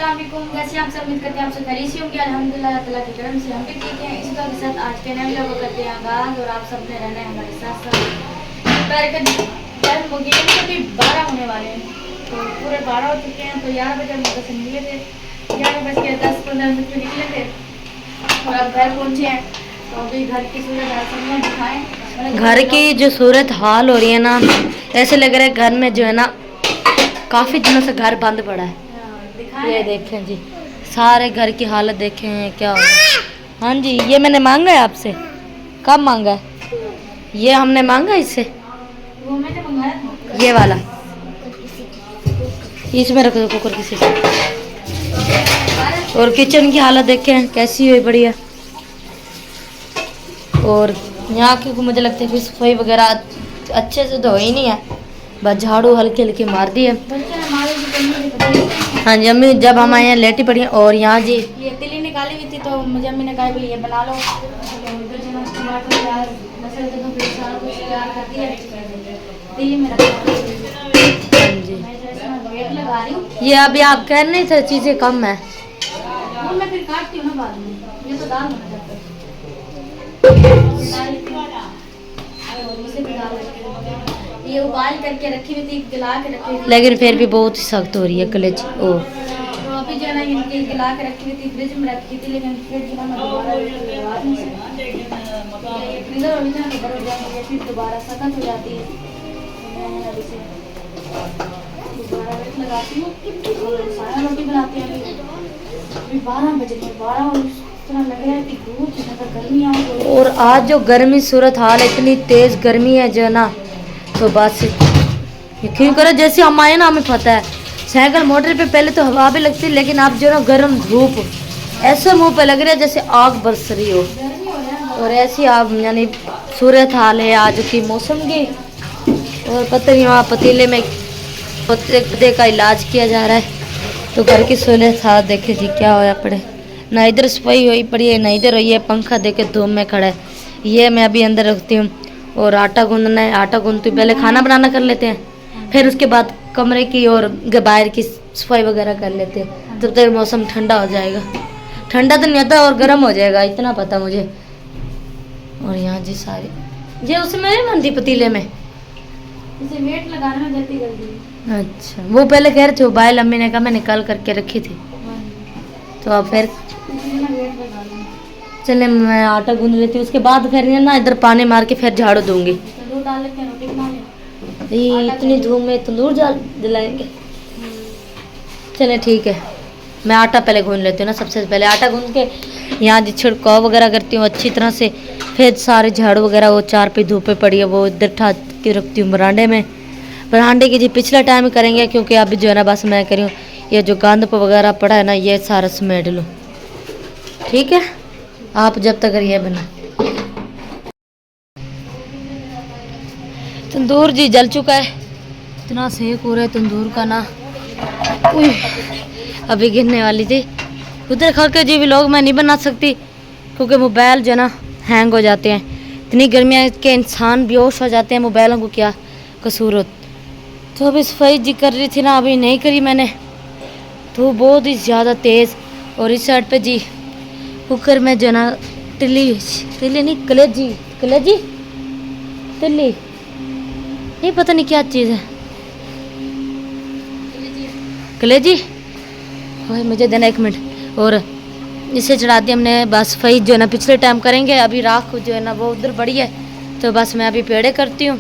अस्सलाम वालेकुम। कैसे आप सब? उम्मीद करते हैं आप सब खैरियत से होंगे। अल्हम्दुलिल्लाह अल्लाह के करम से हम भी ठीक हैं। इसी के साथ आज के नए वीडियो को करते हैं आगाज़ और आप सब ने रहना है हमारे साथ साथ। दोपहर के टाइम हो गया है, अभी 12 होने वाले हैं, तो पूरे 12 हो चुके हैं। तो 11 बजे हम घर से निकले थे, 11:10-15 मिनट में निकले थे और अब घर पहुँचे हैं। तो अभी घर की सूरत हाल दिखाएँ। घर की जो सूरत हाल हो रही है ना, ऐसे लग रहा है घर में जो है ना काफ़ी दिनों से घर बंद पड़ा है। ये देखें जी, सारे घर की हालत देखें हैं क्या हो रहा है। हाँ जी, ये मैंने मांगा है आपसे। कब मांगा है? ये हमने मांगा इससे, वो मैंने मंगाया था। ये वाला इसमें रख दो कुकर किसी से। और किचन की हालत देखें कैसी हुई पड़ी है। और यहाँ की मुझे लगता है कि सफाई वगैरह अच्छे से तो ही नहीं है, बस झाड़ू हल्की हल्की मार दी है। हाँ जी, अम्मी जब हम आए हैं लेटी पड़ी हैं। और यहाँ जी ये तिली निकाली हुई थी, तो मुझे अम्मी ने कहा भाई ये बना लो। तिली में हाँ जी, वेट लगा रही हूँ। ये अभी आप कह रहे थे चीज़ें कम है। वो मैं फिर काटती हूँ ना बाद में, ये तो दाल बना जाता है। ये उबाल करके रखी हुई थी, गला के रखी हुई थी, लेकिन फिर भी बहुत ही सख्त हो रही है कलेजी। ओ तो अभी जो है ना इनके गला के रखी हुई थी, फ्रिज में रखी थी, लेकिन फिर जो है ना दोबारा लगा नहीं सकती। ये फ्रीजर अभी ना इधर हो जाएंगे, ये फिर दोबारा सख्त हो जाती है। तो मैं अभी से दोबारा वेट लगाती हूँ और सारा रोटी बनाती हूँ। अभी 12 बजे थे, 12 और इतना लग रहा है कि बहुत ज़्यादा गर्मी आ गई। और आज जो गर्मी सूरत हाल इतनी तेज़ गर्मी है जो है ना, तो बस यकीन करो जैसे हम आए ना हमें पता है साइकिल मोटर पे पहले तो हवा भी लगती, लेकिन अब जो ना गर्म धूप ऐसे मुंह पे लग रहा है जैसे आग बरस रही हो। और ऐसी आग यानी सूरत हाल है आज की मौसम की। और पता नहीं वहाँ पतीले में पत्ते का इलाज किया जा रहा है। तो घर की सूरत हाल देखे जी क्या होया पड़े, ना इधर सफाई हुई पड़ी है ना इधर हुई है। पंखा देके धूप में खड़ा है। ये मैं अभी अंदर रखती हूँ और आटा गूंदना है। आटा गूंदती पहले खाना बनाना कर लेते हैं, फिर उसके बाद कमरे की और बाहर की सफाई वगैरह कर लेते हैं। तब तक मौसम ठंडा हो जाएगा। ठंडा तो नहीं होता और गर्म हो जाएगा, इतना पता मुझे। और यहाँ जी सारी ये उसमें नहीं बनती पतीले में। इसे वेट लगाने में गलती कर दी। अच्छा, वो पहले कह रहे थे उबाइल, अम्मी ने कहा मैं निकाल करके रखी थी। तो अब फिर चले मैं आटा गूंद लेती हूँ, उसके बाद फिर ना इधर पानी मार के फिर झाड़ू दूंगी। तंदूर डाल लेते हैं, रोटी बना लें। ये इतनी धूप में तंदूर जलाएंगे। चले ठीक है, मैं आटा पहले गूंद लेती हूँ ना। सबसे पहले आटा गूंद के यहाँ जी छिड़काव वगैरह करती हूँ अच्छी तरह से। फिर सारे झाड़ू वगैरह वो चार पे धूप पे पड़ी है वो इधर ठा के रखती हूँ बरांडे में। बरांडे की जी पिछला टाइम करेंगे, क्योंकि अभी जो है ना बस मैं करी हूँ ये जो गंद वगैरह पड़ा है ना ये सारा समेट लूँ। ठीक है, आप जब तक ये बना। तंदूर जी जल चुका है, इतना सेक हो रहा है तंदूर का ना। अभी गिरने वाली थी उधर खा के जी। व्लॉग मैं नहीं बना सकती क्योंकि मोबाइल जो ना हैंग हो जाते हैं। इतनी गर्मियाँ के इंसान बेहोश हो जाते हैं, मोबाइलों को क्या कसूर हो। तो अभी सफाई जी कर रही थी ना, अभी नहीं करी मैंने। तो बहुत ही ज़्यादा तेज़। और इस साइड पे जी कुकर में जो ना तिल्ली नहीं कलेजी तिल्ली नहीं पता नहीं क्या चीज़ है कलेजी। भाई मुझे देना 1 मिनट। और इसे चढ़ा दिया हमने। बस सफाई जो है ना पिछले टाइम करेंगे। अभी राख जो है ना वो उधर बड़ी है, तो बस मैं अभी पेड़े करती हूँ।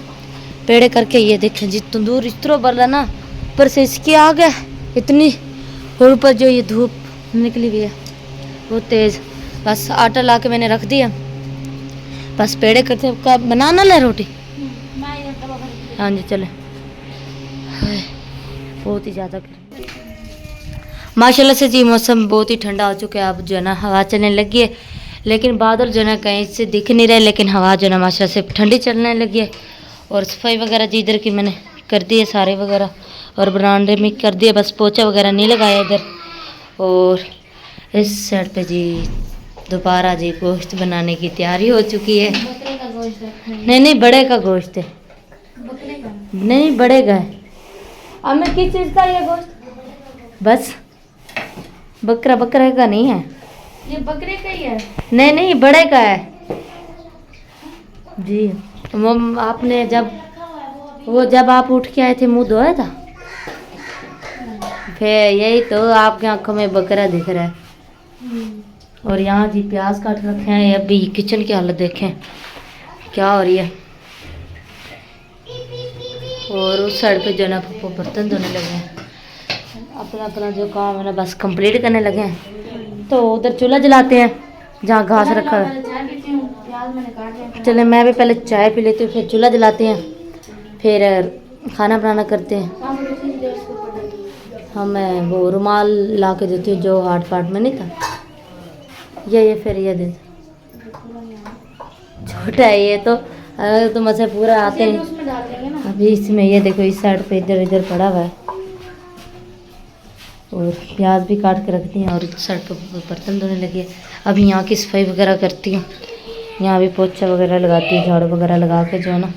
पेड़े करके ये देखें जी तंदूर इस तरह बरला ना, ऊपर से इसकी आग है इतनी, और ऊपर जो ये धूप निकली हुई है वो तेज़। बस आटा ला के मैंने रख दिया, बस पेड़े करते का बनाना ले रोटी। हाँ जी चले। बहुत ही ज़्यादा माशाल्लाह से जी मौसम बहुत ही ठंडा हो चुका है। अब जो है ना हवा चलने लगी है, लेकिन बादल जो है ना कहीं से दिख नहीं रहे, लेकिन हवा जो है ना माशाल्लाह से ठंडी चलने लगी है। और सफाई वगैरह जी इधर की मैंने कर दी है सारे वगैरह, और बरामदे में कर दिया, बस पोछा वगैरह नहीं लगाया इधर। और इस साइड पे जी दोबारा जी गोश्त बनाने की तैयारी हो चुकी है। बकरे का गोश्त है। नहीं बड़े का गोश्त है। बकरे का नहीं बड़े का है। अब मैं किस चीज़ का ये गोश्त? बस बकरा बकरे का नहीं है, ये बकरे का ही है। नहीं नहीं बड़े का है जी। वो आपने जब आप उठ के आए थे मुंह धोया था, फिर यही तो आपकी आंखों में बकरा दिख रहा है। और यहाँ जी प्याज काट रखे हैं। अभी किचन की हालत देखें क्या हो रही है। और उस साइड पे जो ना पप्पू बर्तन धोने लगे हैं, अपना अपना जो काम है ना बस कंप्लीट करने लगे हैं। तो उधर चूल्हा जलाते हैं जहाँ घास रखा है। पहले चाय पीती हूँ, प्याज मैंने काट दिया। चले मैं भी पहले चाय पी लेती हूँ, फिर चूल्हा जलाते हैं, फिर खाना बनाना करते हैं। हाँ, मुझे इतनी देर से ऊपर लगी। हाँ मैं वो रुमाल ला के देती हूँ जो हार्ड पार्ट में नहीं था, ये फिर ये दे। छोटा है ये तो, अगर तुम ऐसे पूरा आते इसे भी हैं। उसमें डाल देंगे ना। अभी इसमें ये देखो इस साइड पे इधर इधर पड़ा हुआ है। और प्याज भी काट के रखती हैं और इस साइड पे बर्तन धोने लगी है। अभी यहाँ की सफाई वगैरह करती हूँ, यहाँ भी पोछा वगैरह लगाती हूँ, झाड़ू वगैरह लगा के जो है ना।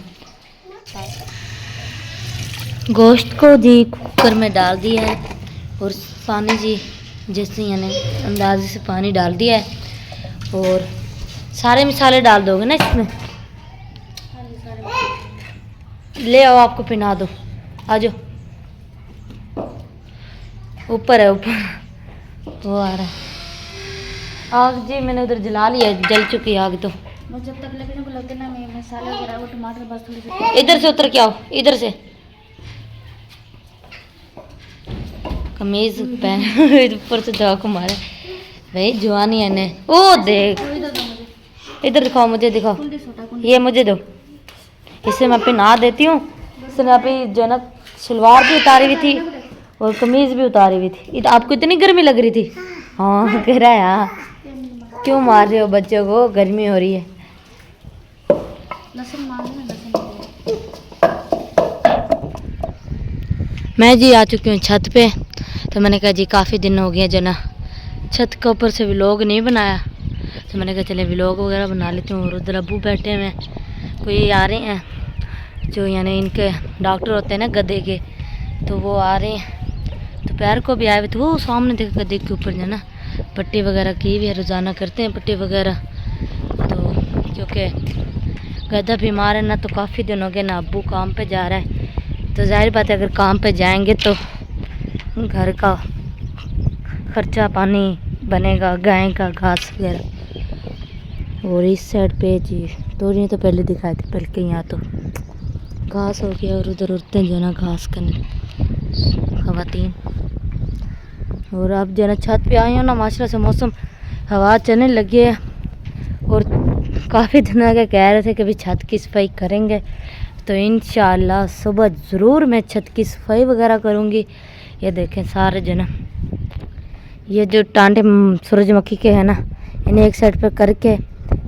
गोश्त को जी कुकर में डाल दिया है और पानी जी जैसे यानी अंदाजे से पानी डाल दिया है। और सारे मसाले डाल दोगे ना इसमें? हाँ जी, सारे। ले आओ आपको पिना दो, आ जाओ। ऊपर है ऊपर, वो आ रहा है। आग जी मैंने उधर जला लिया, जल चुकी है आग तो। मुझे जब तक लगने को लगते ना मैं मसाले वगैरह वो टमाटर बस थोड़ी सी। इधर से उतर के आओ, इधर से कमीज पहन ऊपर से झाक मारे भाई जवानी है ने। ओ देख इधर दो मुझे, इधर दिखाओ, मुझे दिखाओ, कुंडी छोटा कुंडी। ये मुझे दो। इसे मैं पहना देती हूँ। इसने अभी जो ना सलवार भी उतारी हुई थी और कमीज भी उतारी हुई थी। आपको इतनी गर्मी लग रही थी? हाँ कह रहा है हाँ। क्यों मार रहे हो बच्चों को, गर्मी हो रही है। लहसुन मांगे ना, लहसुन। मैं जी आ चुकी हूँ छत पे। तो मैंने कहा जी काफ़ी दिन हो गए जो ना छत के ऊपर से व्लॉग नहीं बनाया, तो मैंने कहा चले व्लॉग वगैरह बना लेती हूँ। और उधर अबू बैठे हुए हैं, कोई आ रहे हैं जो यानी इनके डॉक्टर होते हैं ना गधे के, तो वो आ रहे हैं। दोपहर को भी आए हुए थे, वो सामने देख गधे के ऊपर जो ना पट्टी वगैरह की हुई है, रोज़ाना करते हैं पट्टी वगैरह। तो क्योंकि गधा बीमार है ना, तो काफ़ी दिन हो गए ना अबू काम पे जा रहा है। तो जाहिर बात है अगर काम पे जाएंगे तो घर का खर्चा पानी बनेगा, गाय का घास वगैरह। और इस साइड पे जी तोरियाँ तो पहले दिखाए थे, बल्कि यहाँ तो घास हो गया। और उधर औरतें जो है ना घास करने खवातीन। और अब जो है ना छत पे आई हूँ ना, माशाल्लाह से मौसम हवा चलने लगी है। और काफ़ी दिन आगे कह रहे थे कि भी छत की सफाई करेंगे, तो इंशाल्लाह सुबह ज़रूर मैं छत की सफाई वगैरह करूँगी। ये देखें सारे जो ना ये जो टांडे सूरजमुखी के हैं ना, इन्हें एक साइड पे करके,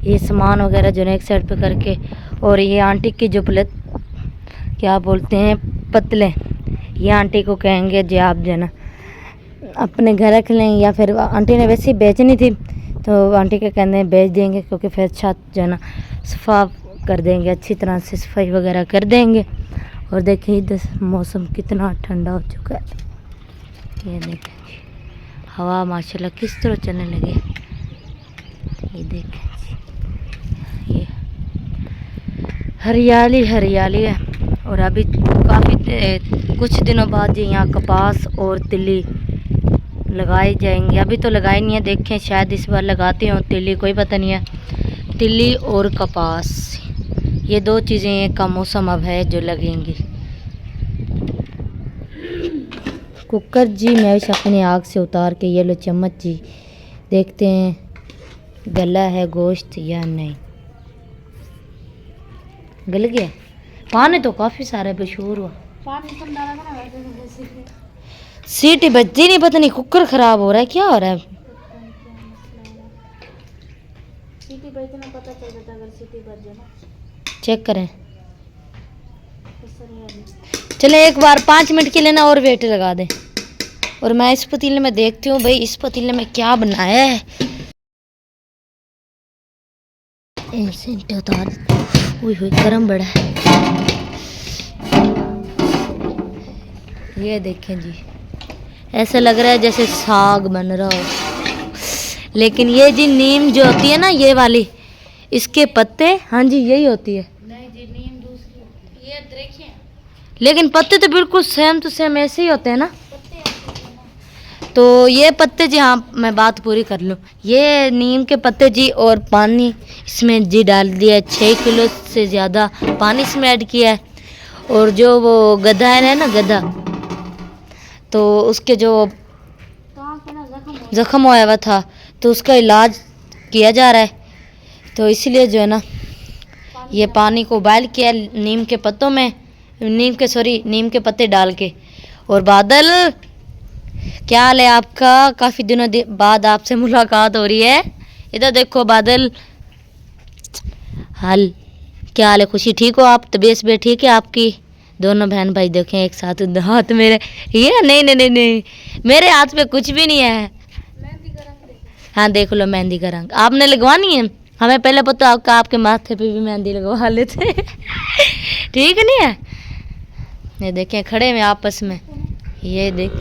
ये सामान वगैरह जो है एक साइड पे करके, और ये आंटी की जो प्लेट क्या बोलते हैं पतले, ये आंटी को कहेंगे जी आप जो ना अपने घर रख लें, या फिर आंटी ने वैसे ही बेचनी थी तो आंटी के कहने बेच देंगे, क्योंकि फिर छत जो है ना सफा कर देंगे, अच्छी तरह से सफाई वगैरह कर देंगे। और देखिए इधर मौसम कितना ठंडा हो चुका है। ये देखें जी हवा माशाल्लाह किस तरह चलने लगी। ये देखें जी ये हरियाली हरियाली है। और अभी काफ़ी कुछ दिनों बाद जी यहाँ कपास और तिल्ली लगाई जाएंगी। अभी तो लगाई नहीं है, देखें शायद इस बार लगाते हो तिल्ली, कोई पता नहीं है। तिल्ली और कपास ये दो चीज़ें का मौसम अब है जो लगेंगी। कुकर जी मैं अपनी आग से उतार के ये लो चम्मच जी, देखते हैं गला है गोश्त या नहीं। गल गया, पानी तो काफ़ी सारा मशहूर हुआ। पानी कम डाला था ना वैसे। सीटी बजती नहीं, पता नहीं कुकर ख़राब हो रहा है, क्या हो रहा है। सीटी बजते ना पता चल जाता, अगर सीटी बज जाए ना। चेक करें। तो सही है। चले एक बार 5 मिनट के लिए ना और वेट लगा दें। और मैं इस पतीले में देखती हूँ भाई इस पतीले में क्या बनाया है। ऐसे उतार, हुई गरम बड़ा है। ये देखें जी ऐसा लग रहा है जैसे साग बन रहा हो। लेकिन ये जी नीम जो होती है ना, ये वाली, इसके पत्ते, हाँ जी यही होती है। नहीं जी, नीम दूसरी होती है, ये देखिए लेकिन पत्ते तो बिल्कुल सेम टू सेम ऐसे ही होते हैं ना। पत्ते ऐसे हैं ना। तो ये पत्ते जी, हाँ मैं बात पूरी कर लूँ, ये नीम के पत्ते जी और पानी इसमें जी डाल दिया है, 6 किलो से ज़्यादा पानी इसमें ऐड किया है। और जो वो गधा है ना, गधा, तो उसके जो कहाँ पे ना जख्म होया हुआ था, तो उसका इलाज किया जा रहा है। तो इसलिए जो है ना, ये पानी को उबाल किया नीम के पत्तों में, नीम के पत्ते डाल के। और बादल, क्या हाल है आपका? काफ़ी दिनों बाद आपसे मुलाकात हो रही है। इधर देखो बादल, हाल क्या हाल है? खुशी ठीक हो आप? तबीयत भी ठीक है आपकी? दोनों बहन भाई देखें एक साथ, हाथ मेरे, ये नहीं नहीं नहीं नहीं, मेरे हाथ पे कुछ भी नहीं है। मेहंदी का रंग देखो। हाँ देख लो, मेहंदी का रंग आपने लगवानी है? हमें पहले पता आपका, आपके माथे पे भी मेहंदी लगवा लेते। ठीक नहीं है? ये देखें खड़े में आपस में, ये देख।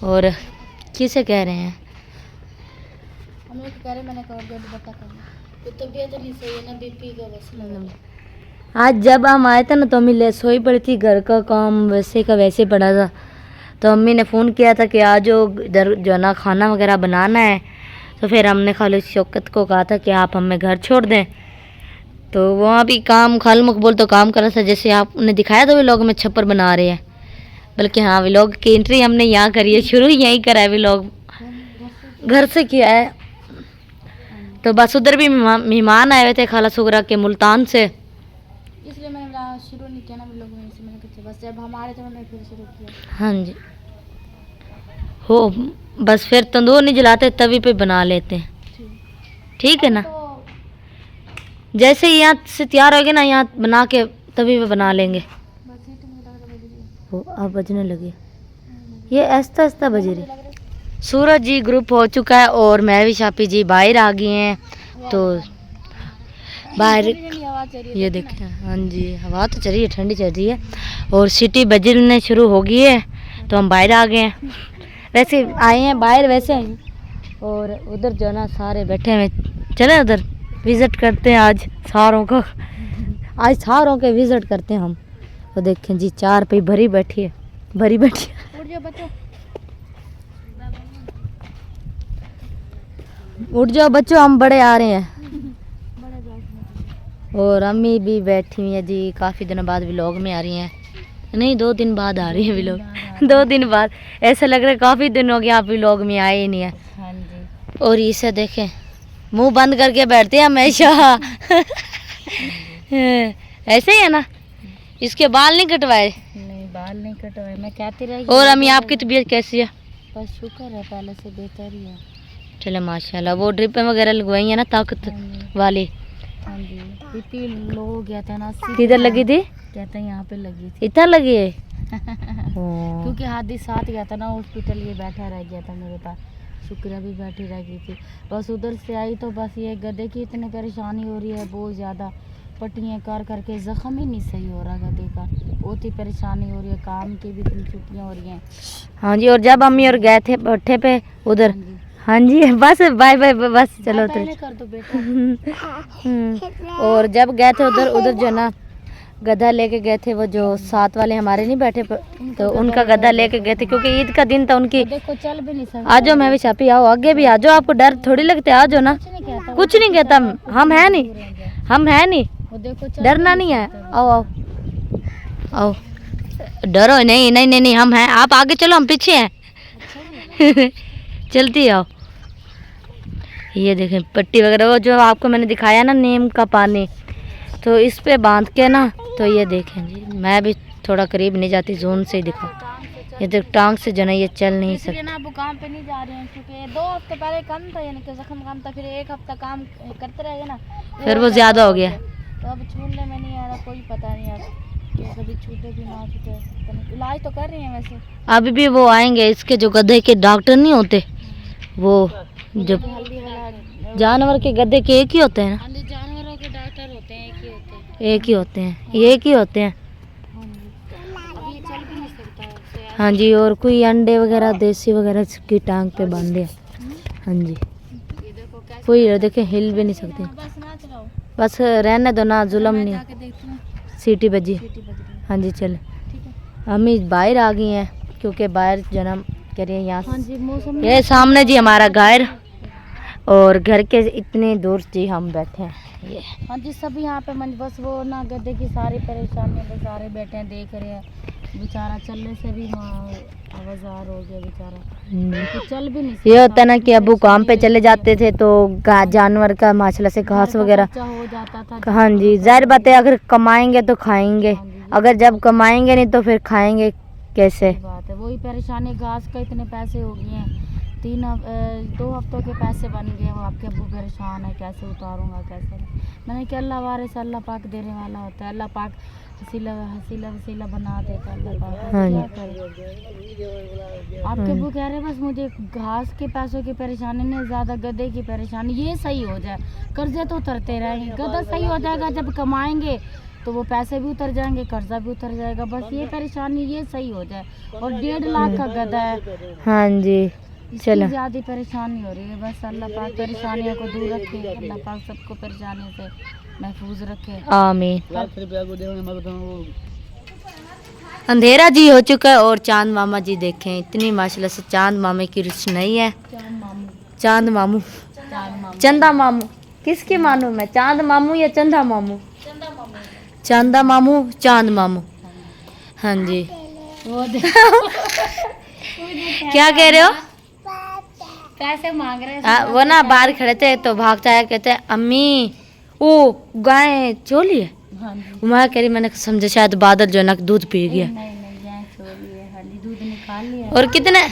और किसे कह रहे हैं? हम लोग कह रहे, मैंने कहा बता करना तो तबीयत नहीं सही है ना, बीपी का बस लगा। आज जब हम आए थे ना, तो अम्मी ले सोई पड़ी थी, घर का काम वैसे का वैसे पड़ा था। तो अम्मी ने फ़ोन किया था कि आज इधर जो है ना खाना वगैरह बनाना है। तो फिर हमने खाली शौकत को कहा था कि आप हमें घर छोड़ दें। तो वहाँ भी काम, खाल मकबूल तो काम कर रहा था, जैसे आपने दिखाया था व्लॉग में छप्पर बना रहे हैं। बल्कि हाँ, व्लॉग की एंट्री हमने यहाँ करी है, शुरू यहीं करा है, व्लॉग घर से किया है। तो बस उधर भी मेहमान आए हुए थे खाला सुगरा के मुल्तान से, इसलिए मैंने शुरू नहीं किया ना लोग में से, मैंने कहा बस जब हमारे तो मैंने फिर शुरू किया। हाँ जी हो, बस फिर तंदूर नहीं जलाते, तवी पे बना लेते हैं। ठीक है ना? तो जैसे ही यहाँ से तैयार होगे ना, यहाँ बना के तवी पे बना लेंगे। बस ये तो मुझे लग रहा है हो अब बजने लगे, ये ऐसा ऐसा बज रही। सूरज जी ग्रुप हो चुका है और मैं भी शापी जी बाहर आ गए हैं। तो बाहर ये देखें, हाँ जी हवा तो चल रही है, ठंडी चल रही है और सीटी बजने शुरू हो गई है। तो हम बाहर आ गए हैं, वैसे आए हैं बाहर वैसे हैं। और उधर जो ना सारे बैठे हुए, चले उधर विज़िट करते हैं आज सारों का, आज सारों के विज़िट करते हैं हम। तो देखें जी, चार पे भरी बैठी है, भरी बैठी है। उठ जाओ बच्चों, उठ जाओ बच्चों, हम बड़े आ रहे हैं। बड़े जाओ। और अम्मी भी बैठी हुई है जी, काफ़ी दिनों बाद व्लॉग में आ रही हैं। नहीं 2 दिन बाद आ रही है व्लॉग, 2 दिन बाद। ऐसा लग रहा है काफ़ी दिन हो गया आप व्लॉग में आए ही नहीं है। हाँ जी। और इसे देखें, मुंह बंद करके बैठते हैं हमेशा। ऐसे ही है ना? इसके बाल नहीं कटवाए? नहीं बाल नहीं कटवाए, मैं कहती रही। और अम्मी आपकी तबीयत कैसी है? बस शुक्र है, पहले से बेहतर ही है। चलो माशाल्लाह। वो ड्रिपें वगैरह लगवाई है ना ताकत वाली? हाँ जी, बीपी लो हो गया था ना। किधर लगी थी? कहते हैं यहाँ पे लगी थी। इतना लगी है? क्योंकि हाथी साथ गया था ना हॉस्पिटल, ये बैठा रह गया था मेरे पास, शुक्रिया भी बैठी रह गई थी। बस उधर से आई तो बस ये गधे की इतनी परेशानी हो रही है, बहुत ज़्यादा पट्टियाँ कर करके ज़ख्म ही नहीं सही हो रहा गधे का, बहुत ही परेशानी हो रही है। काम की भी इतनी छुट्टियाँ हो रही हैं। हाँ जी। और जब अम्मी और गए थे भट्ठे पे उधर, हाँ जी बस बाय बाय, बस चलो पहले कर दो बेटा। और जब गए थे उधर, उधर जो ना गधा लेके गए थे, वो जो साथ वाले हमारे नहीं बैठे तो उनका गधा लेके गए थे, क्योंकि ईद का दिन था उनकी। देखो चल भी नहीं सकता। आ जाओ मैं भी छापी, आओ आगे भी आ जाओ, आपको डर थोड़ी लगता है, आ जाओ ना। कुछ नहीं कहता, हम है नहीं, हम है नहीं, वो देखो डरना नहीं है। आओ आओ आओ, डरो नहीं नहीं नहीं नहीं, हम हैं, आप आगे चलो हम पीछे हैं। चलती आओ। ये देखें पट्टी वगैरह, वो जो आपको मैंने दिखाया ना नीम का पानी, तो इस पे बांध के ना, तो ये देखें जी, मैं भी थोड़ा करीब नहीं जाती, जोन से ही दिखा। ये तो टांग से जो ना ये चल नहीं सकती ना। अब काम पे नहीं जा रहे हैं क्योंकि 2 हफ्ते पहले कम था, यानी कि जख्म कम था, फिर 1 हफ्ता काम करते रहे ना, फिर वो ज़्यादा हो गया। तो अब छूटने में नहीं आ रहा, कोई पता नहीं अब कि कभी छूटे भी ना छूटे। इलाज तो कर रही हैं वैसे। अभी भी वो आएंगे, इसके जो गधे के डॉक्टर नहीं होते, वो जो जानवर के गधे के एक ही होते हैं ना, जानवरों के डॉक्टर होते हैं, एक ही होते हैं। एक ही होते हैं, ये एक ही होते हैं। अब ये चल भी नहीं सकता, हाँ जी, और कोई अंडे वगैरह देसी वगैरह की टांग पे बांधे। हाँ जी, ये देखो कैसे। कोई देखे हिल भी नहीं सकते। बस ना चलाओ, बस रहने दो ना, जुल्म मैं नहीं। जाके देखती हूँ। सीटी बजी। सीटी बज रही है। हाँ जी चल, ठीक है। हम ही बाहर आ गई हैं क्योंकि बाहर जन्म करिए यहाँ हाँ जी, मौसम ये सामने जी हमारा घर, और घर के इतने दूर जी हम बैठे हैं। ये हाँ जी, सब यहाँ पे बस वो ना गद्दे की सारी परेशानियाँ पे सारे बैठे हैं, देख रहे हैं। बेचारा चलने से भी आवाजार हो गया बेचारा, तो चल भी नहीं ये होता है ना कि अबू काम पे चले जाते थे तो जानवर का माशाल्लाह से घास वगैरह हो जाता था। हाँ जी, जाहिर बात है अगर कमाएंगे तो खाएंगे, हाँ जी, अगर जब कमाएंगे नहीं तो फिर खाएंगे कैसे। सही बात है, वही परेशानी। घास का इतने पैसे हो गए हैं, 2 हफ्तों के पैसे बन गए। वो आपके अब्बू परेशान है, कैसे उतारूंगा कैसे नहीं। मैंने कहा अल्लाह वारे से अल्लाह पाक देने वाला होता है, अल्लाह पाक हसीला हसीला वसीला बना देता है अल्लाह पाक। हाँ क्या करें। आपके अब्बू कह रहे हैं बस मुझे घास के पैसों की परेशानी नहीं, ज़्यादा गधे की परेशानी, ये सही हो जाए। कर्जे तो उतरते रहेंगे, गधा सही हो जाएगा जब कमाएंगे तो वो पैसे भी उतर जाएंगे, कर्जा भी उतर जाएगा। बस ये परेशानी ये सही हो जाए। और 1.5 लाख का गधा है। हाँ जी चलो, ज़्यादा परेशानी हो रही है। बस अल्लाह पाक परेशानियों को दूर रखे, अल्लाह पाक सबको परेशानियों से महफूज रखे, आमीन। अंधेरा जी हो चुका है और चांद मामा जी देखें, इतनी माशाल्लाह से चांद मामे की रोशनी है। चांद मामू, चंदा मामू, किसकी मानू मैं, चांद मामू या चंदा मामू? चंदा मामू, चांद मामू। हाँ जी वो क्या कह रहे हो? पैसे मांग रहे हैं। वो ना बाहर खड़े थे तो भागता है, कहते हैं अम्मी वो गाय चोली है। हाँ जी, मैं कह रही, मैंने समझा शायद बादल जो है ना दूध पी गया। नहीं नहीं गाय छोड़ी है। हाँ जी, दूध निकाल लिया। और कितने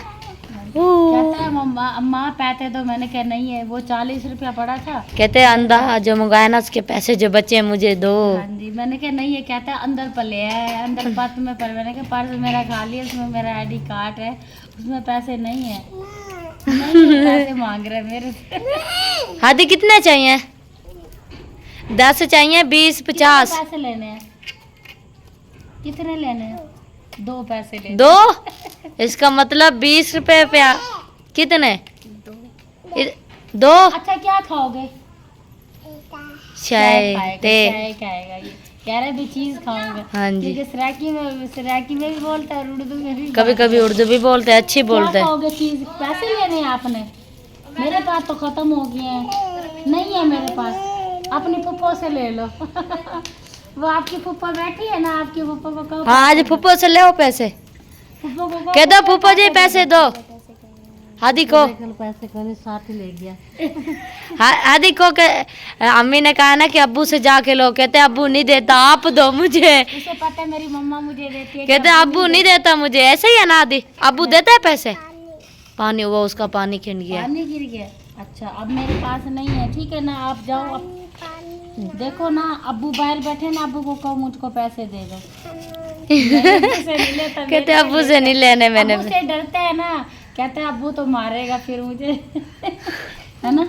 कहता है मम्मा अम्मा पैसे दो। मैंने कहा नहीं है, वो 40 रुपया पड़ा था। कहते हैं अंधा जो मंगाया ना उसके पैसे जो बचे हैं मुझे दो। हाँ जी, मैंने कहा नहीं है। कहता है अंदर पले है, अंदर पर्स में पड़े। मैंने कहा पर्स मेरा खाली है, उसमें मेरा ID कार्ड है, उसमें पैसे नहीं है। नहीं है, पैसे मांग रहे हैं मेरे से। हाथी कितने चाहिए? 10 चाहिए, 20, 50? पैसे लेने हैं। कितने लेने हैं? 2 पैसे लेने। 2? इसका मतलब 20 रुपए पे कितने? 2? अच्छा क्या खाओगे? चाय ते। चाय खाएगा ये, कह रहे भी चीज खाऊंगा। हाँ जी, क्योंकि सराकी में भी बोलता है और उर्दू में भी कभी कभी उर्दू भी बोलते हैं, अच्छी बोलते क्या हैं। खाओगे चीज? पैसे लेने हैं आपने? मेरे पास तो खत्म हो गए हैं, नहीं है मेरे पास। अपनी फुप्पो से ले लो। वो आपकी फुप्पो बैठी है ना, आपकी फुप्पो को कहो। हाँ आज फुप्पो से ले आओ पैसे, फुप्पो को कह दो फुप्पो जी पैसे दो। हादी को पैसे कल साथ ही ले गया। हादी को अम्मी ने कहा ना कि अब्बू से जाके लो, कहते अब्बू नहीं देता, आप दो मुझे। उसे पता है मेरी मम्मा मुझे देती है। कहते अब्बू नहीं देता मुझे, ऐसे ही है ना आदि, अब्बू देता है पैसे? पानी हुआ उसका, पानी खिंड गया। पानी गिर गया। अच्छा अब मेरे पास नहीं है, ठीक है ना, आप जाओ। देखो ना अब्बू बाहर बैठे ना, अब्बू को कहो मुझको पैसे दे दो। कहते अब्बू से नहीं लेने मैंने। अब्बू से डरते हैं ना, कहते हैं अब्बू तो मारेगा फिर मुझे। है ना?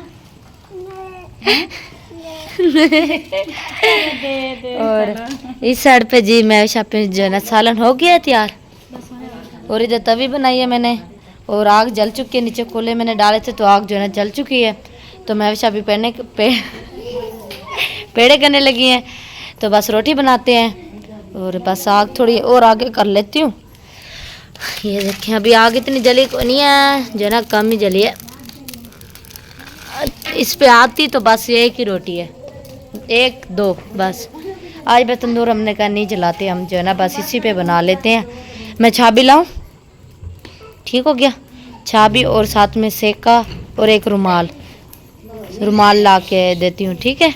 दे और इस साइड पे जी मैं पे जो है ना सालन हो गया तैयार, और इधर तवी बनाई है मैंने, और आग जल चुकी है। नीचे कोले मैंने डाले थे तो आग जो है ना जल चुकी है। तो मैं भी पेड़े करने लगी हैं, तो बस रोटी बनाते हैं और बस आग थोड़ी और आगे कर लेती हूँ। ये देखें अभी आग इतनी जली को नहीं है, जो है ना कम ही जली है। इस पे आती तो बस ये एक ही रोटी है, 1 2 बस। आज मैं तंदूर हमने कहा नहीं जलाते, हम जो है ना बस इसी पे बना लेते हैं। मैं छाबी लाऊं? ठीक हो गया, छाबी और साथ में सेका और एक रुमाल ला के देती हूँ, ठीक है।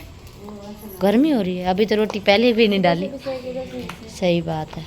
गर्मी हो रही है, अभी तो रोटी पहले भी नहीं डाली। सही बात है।